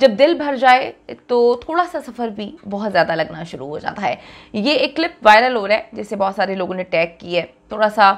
जब दिल भर जाए तो थोड़ा सा सफ़र भी बहुत ज़्यादा लगना शुरू हो जाता है। ये एक क्लिप वायरल हो रहा है जिसे बहुत सारे लोगों ने टैग की है। थोड़ा सा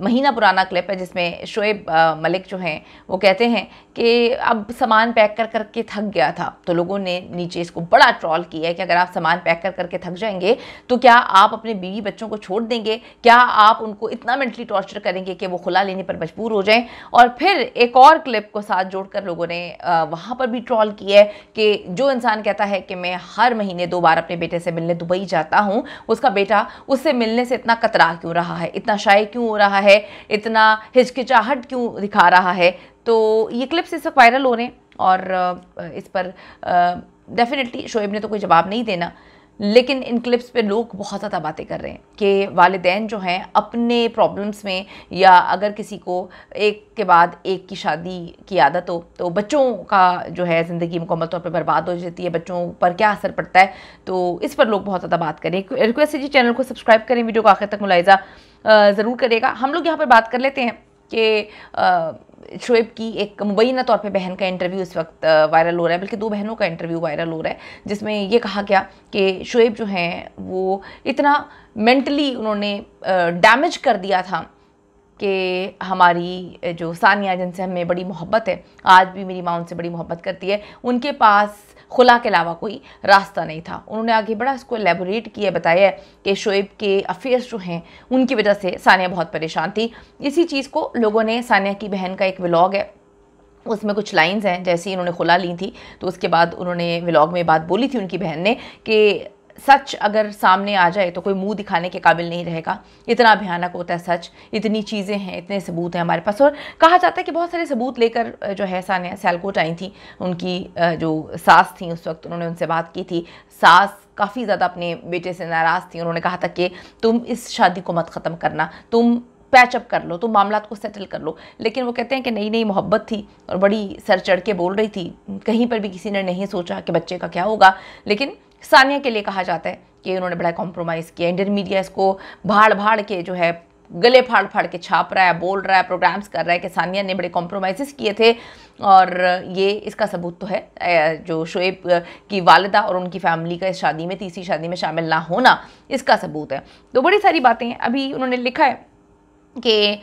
महीना पुराना क्लिप है जिसमें शोएब मलिक जो हैं वो कहते हैं कि अब सामान पैक कर करके थक गया था। तो लोगों ने नीचे इसको बड़ा ट्रोल किया है कि अगर आप सामान पैक कर करके थक जाएंगे तो क्या आप अपने बीवी बच्चों को छोड़ देंगे, क्या आप उनको इतना मेंटली टॉर्चर करेंगे कि वो खुला लेने पर मजबूर हो जाएं। और फिर एक और क्लिप को साथ जोड़कर लोगों ने वहाँ पर भी ट्रोल किया है कि जो इंसान कहता है कि मैं हर महीने 2 बार अपने बेटे से मिलने दुबई जाता हूँ, उसका बेटा उससे मिलने से इतना कतरा क्यों रहा है, इतना शाय क्यों हो रहा है, इतना हिचकिचाहट क्यों दिखा रहा है। तो ये क्लिप्स इस वक्त वायरल हो रहे हैं और इस पर डेफिनेटली शोएब ने तो कोई जवाब नहीं देना, लेकिन इन क्लिप्स पे लोग बहुत ज़्यादा बातें कर रहे हैं कि वालिदैन जो हैं अपने प्रॉब्लम्स में, या अगर किसी को एक के बाद एक की शादी की आदत हो तो बच्चों का जो है ज़िंदगी मुकम्मल तौर पे बर्बाद हो जाती है, बच्चों पर क्या असर पड़ता है। तो इस पर लोग बहुत ज़्यादा बात करें। रिक्वेस्ट है जी चैनल को सब्सक्राइब करें, वीडियो को आखिर तक मुलाहिज़ा ज़रूर करेगा। हम लोग यहाँ पर बात कर लेते हैं कि शोएब की एक मुबैना तौर पे बहन का इंटरव्यू इस वक्त वायरल हो रहा है, बल्कि 2 बहनों का इंटरव्यू वायरल हो रहा है, जिसमें ये कहा गया कि शोएब जो हैं वो इतना मेंटली उन्होंने डैमेज कर दिया था कि हमारी जो सानिया जिनसे हमें बड़ी मोहब्बत है, आज भी मेरी माँ उनसे बड़ी मोहब्बत करती है, उनके पास खुला के अलावा कोई रास्ता नहीं था। उन्होंने आगे बड़ा इसको एलेबोरेट किया, बताया कि शोएब के अफेयर्स जो हैं उनकी वजह से सानिया बहुत परेशान थी। इसी चीज़ को लोगों ने, सानिया की बहन का एक व्लॉग है उसमें कुछ लाइंस हैं, जैसे ही उन्होंने खुला ली थी तो उसके बाद उन्होंने व्लॉग में बात बोली थी उनकी बहन ने कि सच अगर सामने आ जाए तो कोई मुंह दिखाने के काबिल नहीं रहेगा, इतना भयानक होता है सच, इतनी चीज़ें हैं, इतने सबूत हैं हमारे पास। और कहा जाता है कि बहुत सारे सबूत लेकर जो है सानिया सियालकोट आई थी। उनकी जो सास थी उस वक्त उन्होंने उनसे बात की थी। सास काफ़ी ज़्यादा अपने बेटे से नाराज़ थी। उन्होंने कहा था कि तुम इस शादी को मत ख़त्म करना, तुम पैचअप कर लो, तुम मामला को सेटल कर लो। लेकिन वो कहते हैं कि नई नई मोहब्बत थी और बड़ी सर चढ़ के बोल रही थी, कहीं पर भी किसी ने नहीं सोचा कि बच्चे का क्या होगा। लेकिन सानिया के लिए कहा जाता है कि उन्होंने बड़ा कॉम्प्रोमाइज़ किया। इंडियन मीडिया इसको भाड़ भाड़ के जो है गले फाड़ फाड़ के छाप रहा है, बोल रहा है, प्रोग्राम्स कर रहा है कि सानिया ने बड़े कॉम्प्रोमाइज़ किए थे। और ये इसका सबूत तो है, जो शोएब की वालिदा और उनकी फैमिली का इस शादी में, तीसरी शादी में शामिल ना होना, इसका सबूत है। तो बड़ी सारी बातें हैं। अभी उन्होंने लिखा है कि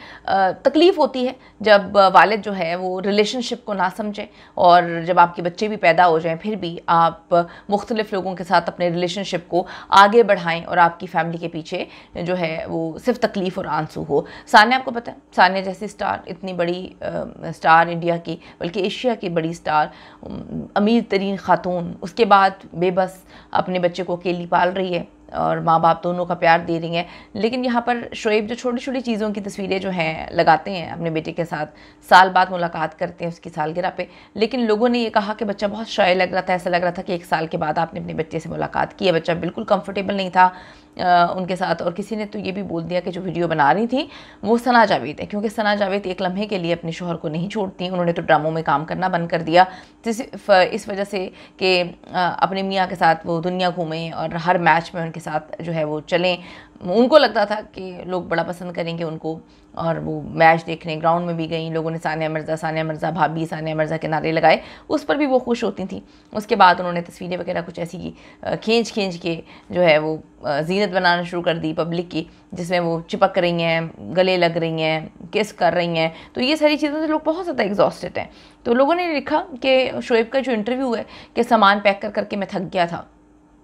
तकलीफ़ होती है जब वालिद जो है वो रिलेशनशिप को ना समझे, और जब आपके बच्चे भी पैदा हो जाएं फिर भी आप मुख्तलिफ़ लोगों के साथ अपने रिलेशनशिप को आगे बढ़ाएं और आपकी फैमिली के पीछे जो है वो सिर्फ तकलीफ़ और आंसू हो। सानिया, आपको पता है सानिया जैसी स्टार, इतनी बड़ी स्टार इंडिया की बल्कि एशिया की बड़ी स्टार, अमीर तरीन ख़ातून, उसके बाद बेबस अपने बच्चे को अकेली पाल रही है और माँ बाप दोनों का प्यार दे रही हैं। लेकिन यहाँ पर शोएब जो छोटी छोटी चीज़ों की तस्वीरें जो हैं लगाते हैं अपने बेटे के साथ, साल बाद मुलाकात करते हैं उसकी सालगिरह पे, लेकिन लोगों ने ये कहा कि बच्चा बहुत शाय लग रहा था, ऐसा लग रहा था कि 1 साल के बाद आपने अपने बच्चे से मुलाकात की है। बच्चा बिल्कुल कंफर्टेबल नहीं था उनके साथ। और किसी ने तो ये भी बोल दिया कि जो वीडियो बना रही थी वो सना जावेद है, क्योंकि सना जावेद एक लम्हे के लिए अपने शोहर को नहीं छोड़ती। उन्होंने तो ड्रामों में काम करना बंद कर दिया इस वजह से कि अपने मियाँ के साथ वो दुनिया घूमें और हर मैच में उनके साथ जो है वो चलें। उनको लगता था कि लोग बड़ा पसंद करेंगे उनको, और वो मैच देखने ग्राउंड में भी गई। लोगों ने सानिया मिर्ज़ा भाभी, सानिया मिर्ज़ा के नारे लगाए, उस पर भी वो खुश होती थी। उसके बाद उन्होंने तस्वीरें वगैरह कुछ ऐसी खींच के जो है वो ज़ीनत बनाना शुरू कर दी पब्लिक की, जिसमें वो चिपक रही हैं, गले लग रही हैं, किस कर रही हैं। तो ये सारी चीज़ों से लोग बहुत ज़्यादा एग्जॉस्टेड हैं। तो लोगों ने लिखा कि शोएब का जो इंटरव्यू है कि सामान पैक कर करके मैं थक गया था,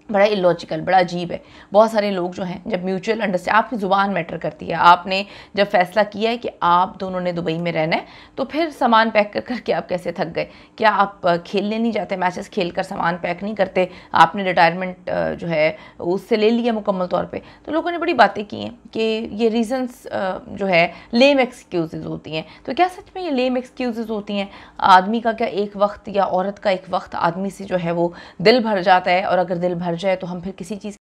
बड़ा इलॉजिकल, बड़ा अजीब है। बहुत सारे लोग जो हैं, जब म्यूचुअल अंडरस्टैंड, आपकी ज़ुबान मैटर करती है, आपने जब फैसला किया है कि आप दोनों ने दुबई में रहना है, तो फिर सामान पैक कर करके आप कैसे थक गए? क्या आप खेलने नहीं जाते, मैचेस खेल कर सामान पैक नहीं करते? आपने रिटायरमेंट जो है उससे ले लिया मुकम्मल तौर पे। तो लोगों ने बड़ी बातें की हैं कि ये रीज़न्स जो है लेम एक्सक्यूज़ होती हैं। तो क्या सच में ये लेम एक्सक्यूज़ होती हैं? आदमी का क्या एक वक्त या औरत का एक वक्त आदमी से जो है वो दिल भर जाता है, और अगर दिल भर जाए तो हम फिर किसी चीज़